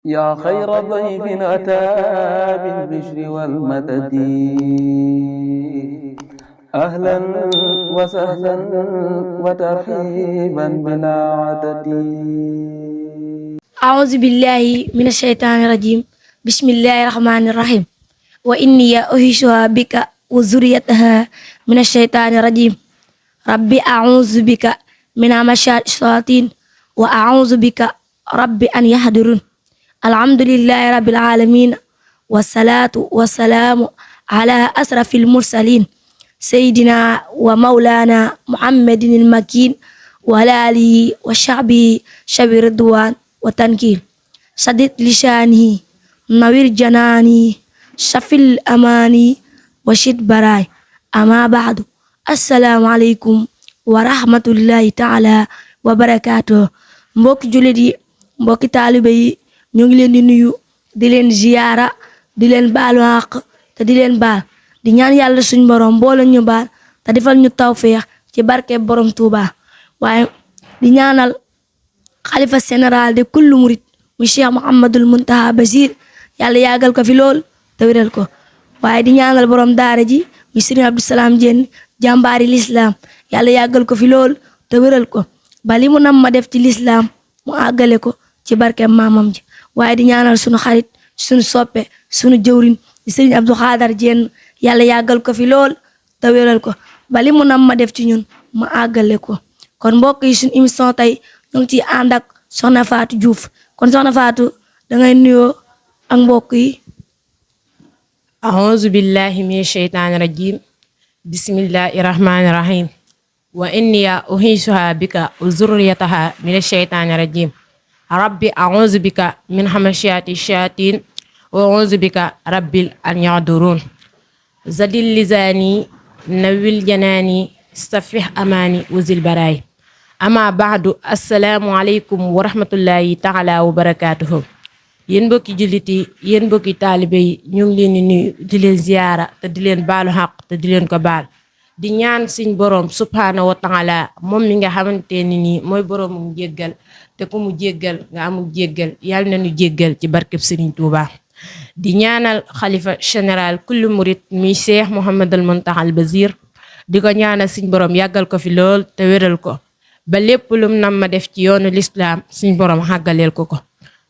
yaa xayra dayfin ataa bil bishri wal madadi ahlan wa sahlan wa tarhiiban bilaa adadi. أعوذ بالله من الشيطان الرجيم بسم الله الرحمن الرحيم وإني أعيذها بك وذريتها من الشيطان الرجيم ربي أعوذ بك من همزات الشياطين وأعوذ بك ربي أن يحضرون الحمد لله رب العالمين والصلاة والسلام على أشرف المرسلين سيدنا ومولانا محمد المكين وعلى آله وصحبه شبه الرضوان وتنكيل سدد لساني نوير جناني شفي الأماني وشد براي أما بعد السلام عليكم ورحمة الله تعالى وبركاته mbokki jullit yi mbokki taalibe yi ñu ngi leen di nuyu di leen ziyaara di leen baalu àq te di leen baal di ñaan yàlla suñ borom boole ñu baal te defal ñu tawfeex ci barke borom Tuuba waaye di ñaanal xalifa général de kullu murit mu Cheikh Mouhamadul Muntaha Basir yàlla yàggal ko fi lool te wéral ko waaye di ñaanal borom daara ji mu Serigne Abdou Salam Diène jàmbaari lislaam yàlla yàggal ko fi lool te wéral ko ba li mu nam ma def ci lislaam mu àggale ko ci barke maamam ji waaye di ñaanal sunu xarit sunu soppe sunu jëwrin di Serigne Abdou Khadar Diène yàlla yàggal ko fi lool te wéral ko ba li mu nam ma def ci ñun mu àggale ko kon mbokk yi suñu émission tey ñu ngi ciy ànd ak soxna Fatou Diouf kon soxna Fatou dangay nuyoo ak mbokk yi. أعوذ بالله من الشيطان الرجيم بسم الله الرحمن الرحيم وإني أعيذها بك وذريتها من الشيطان الرجيم ربي أعوذ بك من همزات الشياطين وأعوذ بك ربي أن يحضرون زد لساني نوّل جناني استفح أماني وزل براي أما بعد السلام عليكم ورحمة الله تعالى وبركاته yéen mbokki jullit yi yéen mbokki taalibe yi ñu ngi leen di nuyu di leen ziyaara te di leen baalu xaq te di leen ko baal di ñaan suñ boroom subhaanahu wa taala moom mi nga xamante ni nii mooy boroom mu jéggal te ku mu jéggal nga amul jéggal yàlla na ñu jéggal ci barkeb Sëriñ Tuuba di ñaanal xalifa général kullu murit mi Cheikh Mouhamadul Muntaha Basir di ko ñaanal suñ boroom yàggal ko fi lool te wéral ko ba lépp lum nam ma def ci yoonu lislaam suñ boroom xàggaleel ko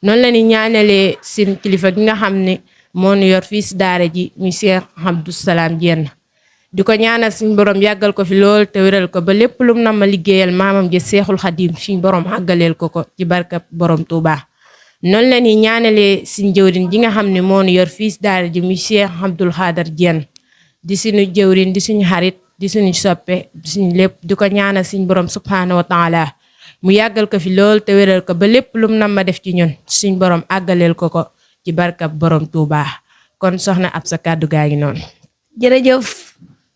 noonu la ni ñaanalee seen kilifa gi nga xam ne moo nu yor fii si daara ji muy Cheikh Abdou Salam Diène di ko ñaanal suñ borom yàggal ko fi lool te wéral ko ba lépp lum na ma liggéeyal maamam ji Seexul Xadim suñ borom àggaleel ko ci barkab borom Touba. noonu la ni ñaanalee suñ jëwrin ji nga xam ne moo nu yor fii si daara ji muy Cheikh Abdou Khadar Diène di suñu jëwrin di suñu xarit di suñu soppe di suñu lépp di ko ñaanal suñ borom subhanahu wa taala mu yàggal ko fi lool te wéral ko ba lépp lum nam ma def ci ñun suñ borom àggaleel ko ci barkab borom Touba kon soxna ab sa kàddu gaa ngi noonu. jërëjëf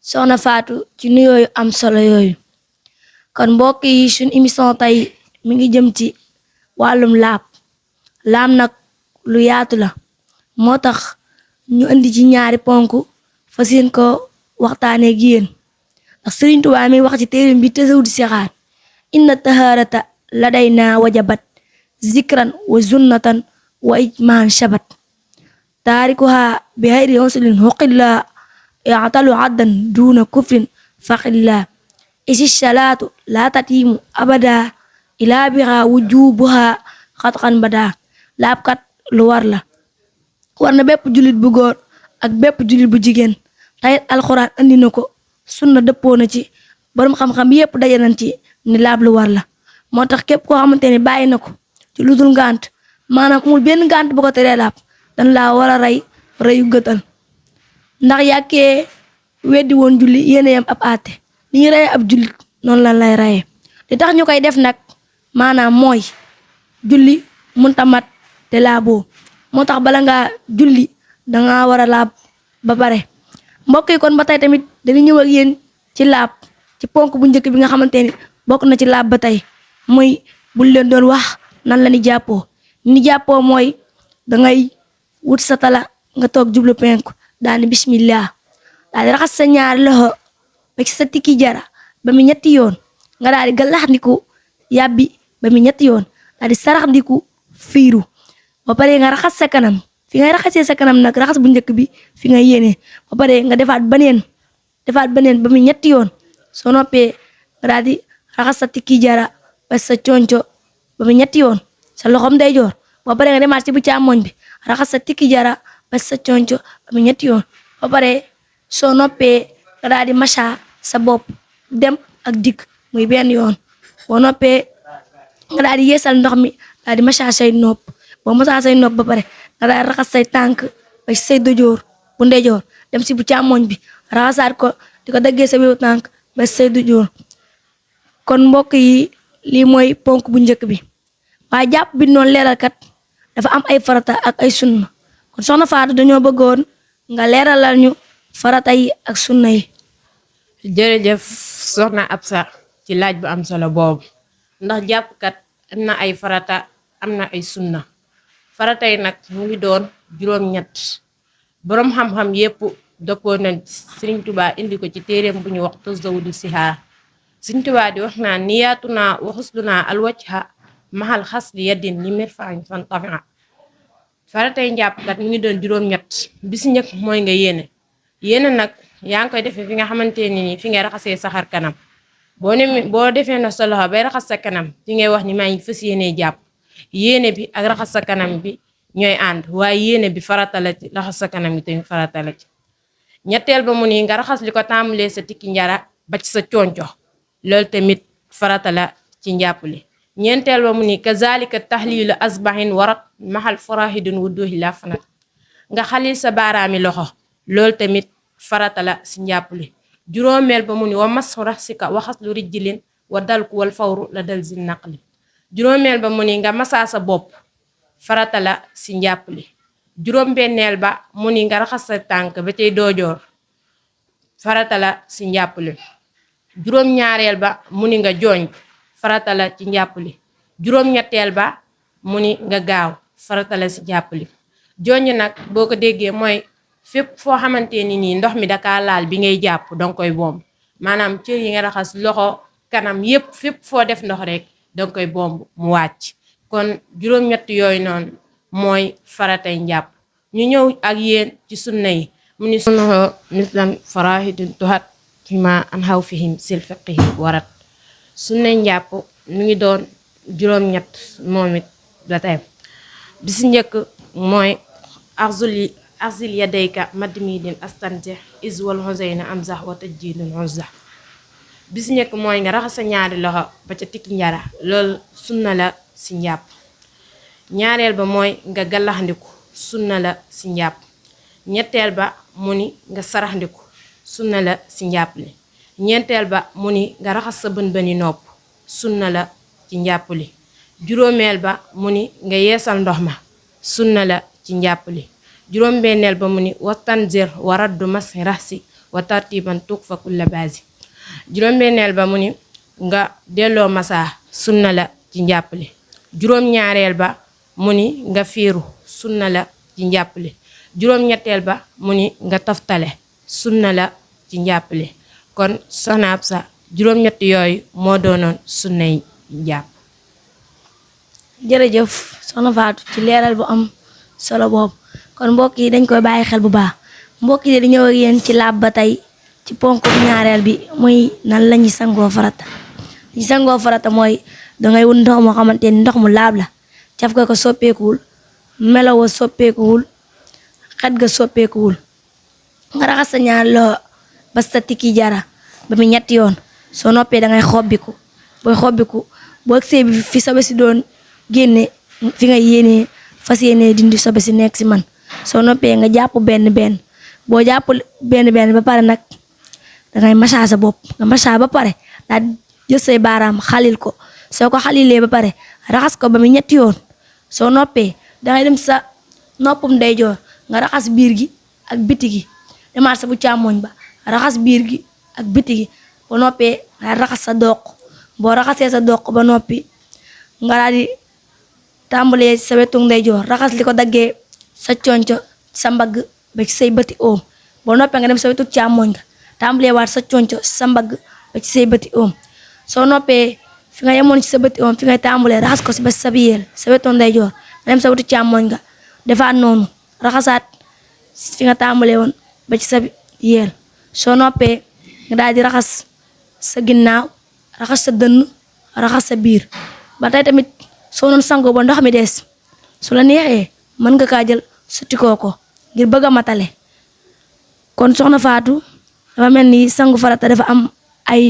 soxna Fatou ci nuyooyu am solo yooyu kon mbokk yi suñ émission tey mi ngi jëm ci wàllum laab nag lu yaatu la moo tax ñu indi ci ñaari ponk fas yéen ko waxtaanee ak yéen ndax Sëriñ Tuubaa mi wax ci téere bi Tazawudu Sixaar inna taharata ladayna wajabat zikran wa sunnatan wa ijmaan shabat taarikuha bi hayri unsulin huqilla ya'talu addan duna kufrin faqilla isi salaatu la tatimu abada ila biha wujubuha xatxan bada laabkat lu war na bépp jullit bu góor ak bépp jullit bu jigéen tayit alxuraan andi na ko sunna dëppoo na ci borom xam-xam yépp daje nañ ci ni laab lu war la moo tax képp koo xamante ni bàyyi na ko ci lu dul ngànt maanaam amul benn ngànt bu ko teree laab dan laa war a rey reyu gëtal ndax yàkkee weddi woon julli yéene yam ab aate ni ñu reyee ab jullit noonu lan lay reyee li tax ñu koy def nag maanaam mooy julli munta mat te laaboo moo tax bala ngaa julli danga war a laab ba pare mbokk yi kon ba tey tamit dañu ñëw ak yéen ci laab ci ponk bu njëkk bi nga xamante ni bokk na ci laab ba tey muy bul leen doon wax nan la ni jàppoo mooy dangay wut sa tala nga toog jublu penku daani bismillah daal di raxas sa ñaari loxo ba ci sa tikki jara ba mu ñetti yoon nga daal di galax ndiku yàbbi ba mu ñetti yoon daal di sarax ndiku fiiru ba pare nga raxas sa kanam fi ngay raxasee sa kanam nag raxas bu njëkk bi fi nga yéene ba pare nga defaat beneen ba mu ñetti yoon soo noppee nga daal di raxas sa tikki jara ba sa conco ba mu ñetti yoon sa loxom ndeyjoor ba pare nga demaat ci bu càmmoñ bi raxas sa tikki jara ba sa conco ba mu ñetti yoon ba pare soo noppee nga daal di macha sa bopp dem ak dikk muy benn yoon boo noppee nga daal di yeesal ndox mi daal di macha say nopp boo macha say nopp ba pare nga daal di raxas say tànk ba ci say dojoor bu ndeyjoor dem si bu càmmoñ bi raxasaat ko di ko daggee sa wewu tànk ba ci say dojoor kon mbokk yi lii mooy ponk bu njëkk bi waaye jàpp bi noonu leeral kat dafa am ay farata ak ay sunna kon soxna Fatou dañoo bëggoon nga leeralal ñu farata yi ak sunna yi. jërëjëf soxna Absa ci laaj bu am solo boobu ndax jàppkat am na ay farata am na ay sunna farata yi nag mu ngi doon juróom-ñett boroom xam-xam yépp dëppoo na Sëriñ Tuubaa indi ko ci téeréem bu ñu wax Tazawudu Sixaar Sëriñ Tuubaa di wax naa niyaatu naa wa xuslu naa alwajha mahal xas li yaddin li mirfaañ fan tafia faratay njàppkat mu ngi doon juróom-ñett bi si njëkk mooy nga yéene nag yaa ngi koy defee fi nga xamante ni nii fi ngay raxasee saxar kanam boo defee na sa loxo bay raxas sa kanam fi ngay wax ni maa ngi fas yéenee jàpp yéene bi ak raxas sa kanam bi ñooy ànd waaye yéene bi farata la ci raxas sa kanam bi te farata la ci ñetteel ba mu ni nga raxas li ko tàmbalee sa tikki njara ba ci sa conco loolu tamit farata la ci njàpp li ñeenteel ba mu ni kazalika tahlilu asbahin warat mahal farahidun wuduhi la fanat nga xalil sa baaraami loxo loolu tamit farata la si njàpp li juróomeel ba mu ni wa masxu rasika waxas lu rijjilin wa dalku wal fawru la dal zil naqli juróomeel ba mu ni nga masaa sa bopp farata la si njàpp li juróom-benneel ba mu ni nga raxas sa tànk ba tey doojoor farata la si njàpp li juróom-ñaareel ba mu ni nga jooñ farata la ci njàpp li juróom-ñetteel ba mu ni nga gaaw farata la si njàpp li jooñ nag boo ko déggee mooy fépp foo xamante ni nii ndox mi daka laal bi ngay jàpp danga koy bomb maanaam cër yi nga raxas loxo kanam yépp fépp foo def ndox rek danga koy bomb mu wàcc kon juróom-ñett yooyu noonu mooy faratay njàpp ñu ñëw ak yéen ci sunna yi mu ni sunnaho mislan farahidun tuhat fima an xaw fihim sil fiqihi warat sunna njàpp mu ngi doon juróom-ñett moom it ba tey bi si njëkk mooy axzil yadayka madmidin astanje is wal hoseyna am zax wa tajjidun uzza bi si njëkk mooy nga raxas sa ñaari loxo ba ca tikki njara loolu sunna la si njàpp ñaareel ba mooy nga gallaxndiku sunna la si njàpp ñetteel ba mu ni nga saraxndiku sunna la si njàpp li ñeenteel ba mu ni nga raxas sa bën-bëni nopp sunna la ci njàpp li juróomeel ba mu ni nga yeesal ndox ma sunna la ci njàpp li juróom-benneel ba mu ni wa tanzir wa raddu masi raxsi wa tartiban tuug fa kulla baasi juróom-benneel ba mu ni nga delloo masaa sunna la ci njàpp li juróom-ñaareel ba mu ni nga fiiru sunna la ci njàpp li juróom-ñetteel ba mu ni nga toftale sunna la ci njàpp li kon soxna Absa juróom-ñett yooyu moo doonoon sunnay njàpp. jërëjëf soxna Fatou ci leeral bu am solo boobu kon mbokk yi dañ koy bàyyi xel bu baax mbokk yi di ñëw ak yéen ci laab ba tey ci ponk ñaareel bi muy nan la ñuy sangoo farata li sangoo farata mooy dangay wut ndox moo xamante ni ndox mu laab la caf ga ko soppeekuwul melawa soppeekuwul xet ga soppeekuwul nga raxas sa ñaar loxo ba sa tikki jara ba mu ñetti yoon soo noppee dangay xobbiku boo agsee bi fi sobe si doon génne fi nga yéenee fas yéenee dindi sobe si nekk si man soo noppee nga jàpp benn boo jàpp benn ba pare nag dangay masaa sa bopp nga masaa ba pare daal jël say baaraam xalil ko soo ko xalilee ba pare raxas ko ba mu ñetti yoon soo noppee dangay dem sa noppum ndeyjoor nga raxas biir gi ak biti gi demaat sa bu càmmoñ ba raxas biir gi ak biti gi ba noppee nga raxas sa doq boo raxasee sa doq ba noppi nga daal di tàmbalee sa wetu ndeyjoor raxas li ko daggee sa conco sa mbagg ba ci say bëti oom boo noppee nga dem sa wetu càmmoñ nga tàmbalee waat sa conco sa mbagg ba ci say bëti oom soo noppee fi nga yemoon ci sa bëti oom fi ngay tàmbalee raxas ko si ba sa biyeel sa wetu ndeyjoor nga dem sa wetu càmmoñ nga defaat noonu raxasaat fi nga tàmbalee woon ba ci sa yeel soo noppee nga daal di raxas sa ginnaaw raxas sa dënn raxas sa biir ba tey tamit soo noon sangoo ba ndox mi des su la neexee mën nga kaa jël suttikoo ko ngir bëgg a matale kon soxna Fatou dafa mel ni sangu farata dafa am ay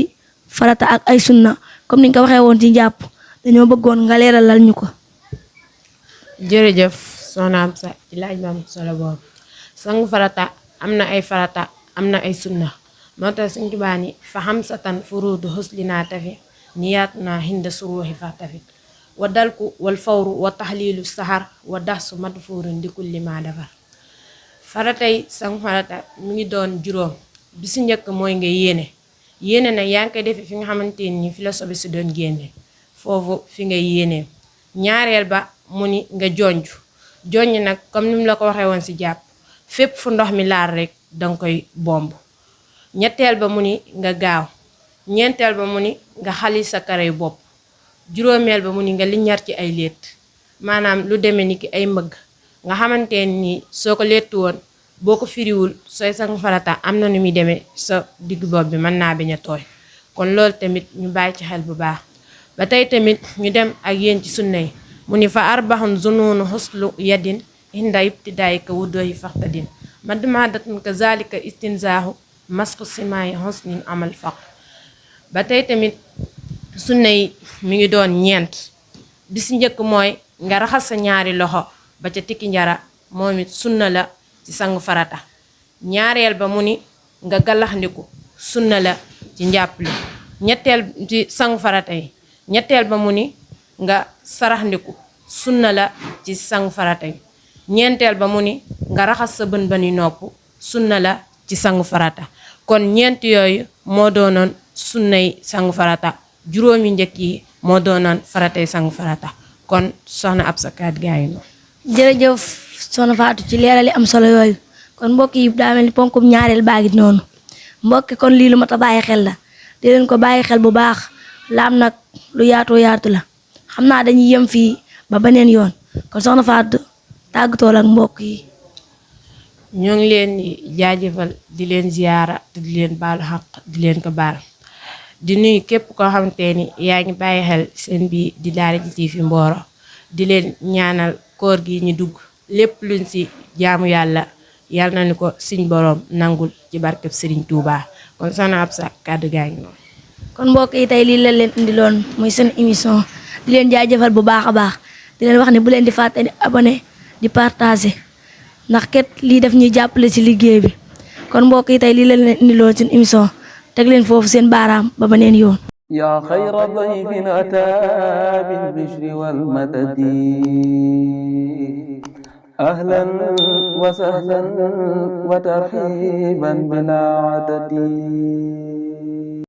farata ak ay sunna comme ni nga ko waxee woon ci njàpp dañoo bëggoon nga leeralal ñu ko. jërëjëf soxna Absa ci laaj ba am solo boobu sangu farata am na ay farata am na ay sunna moo tax Sëñ Tuubaa ni fa xamsatan furuudu huslina tafi niyaat naa hinda suruuxi fa tafi wa dalku wal fawru wa taxliilu saxar wa daxsu madfuurin di kulli ma defar faratay sangu farata mi ngi doon juróom bi si njëkk mooy nga yéene nag yaa ngi koy defe fi nga xamante ni fi la sobe si doon génne foofu fi nga yéenee ñaareel ba mu ni nga jonj nag comme ni mu la ko waxee woon si jàpp fépp fu ndox mi laal rek danga koy bomb ñetteel ba mu ni nga gaaw ñeenteel ba mu ni nga xali sa karay bopp juróomeel ba mu ni nga liñar ci ay létt maanaam lu demee ni ki ay mbëgg nga xamante ni soo ko léttu woon boo ko firiwul sooy sangu farata am na nu muy demee sa digg bopp bi mën naa bañ a tooy kon loolu tamit ñu bàyyi ci xel bu baax ba tey tamit ñu dem ak yéen ci sunna yi mu ni fa arbaxun zunuunu xuslu yadin inda ibtidaay ka wuddooyi faxtadin madmadatun ka zalika istinzaahu masku simaay xusnin amal faq ba tey tamit sunna yi mi ngi doon ñeent bi si njëkk mooy nga raxas sa ñaari loxo ba ca tikki njara moom it sunna la ci sangu farata ñaareel ba mu ni nga galaxndiku sunna la ci njàpp li ñetteel ci sangu farata yi ñetteel ba mu ni nga saraxndiku sunna la ci sangu farata yi ñeenteel ba mu ni nga raxas sa bën bëni nopp sunna la ci sangu farata kon ñeent yooyu moo doonoon sunnay sangu farata juróomi njëkk yi moo doonoon faratay sangu farata kon soxna Absa kàddu gaa yi noonu. jërëjëf soxna Fatou ci leerali am solo yooyu kon mbokk yi daa mel ni ponkum ñaareel baagi noonu mbokk kon lii lu mat a bàyyi xel la di leen ko bàyyi xel bu baax laam nag lu yaatu la xam naa dañuy yem fii ba beneen yoon kon soxna Fatou tàggatoo ak mbokk yi. ñoo ngi leen di jaajëfal di leen ziyaara te di leen baalu xaq di leen ko baal di nuyu képp koo xamante ni yaa ngi bàyyi xel seen bi di Daaraji TV Mboro di leen ñaanal koor gi ñu dugg lépp luñ si jaamu yàlla na ni ko suñ boroom nangul ci barkeb Serigne Touba kon soxna Absa kàddu gaa ngi noonu. kon mbokk yi tey lii la leen indiloon muy seen émission di leen jaajëfal bu baax a baax di leen wax ne bu leen di fàtte di abonné di partager ndax ket lii daf ñuy jàppale ci liggéey bi kon mbokk yi tey lii la leen indiloon seen émission teg leen foofu seen baaraam ba beneen yoon. yaa xayra dayfin ataa bil bishri wal madadi ahlan wa sahlan wa tarhiban bilaa adadi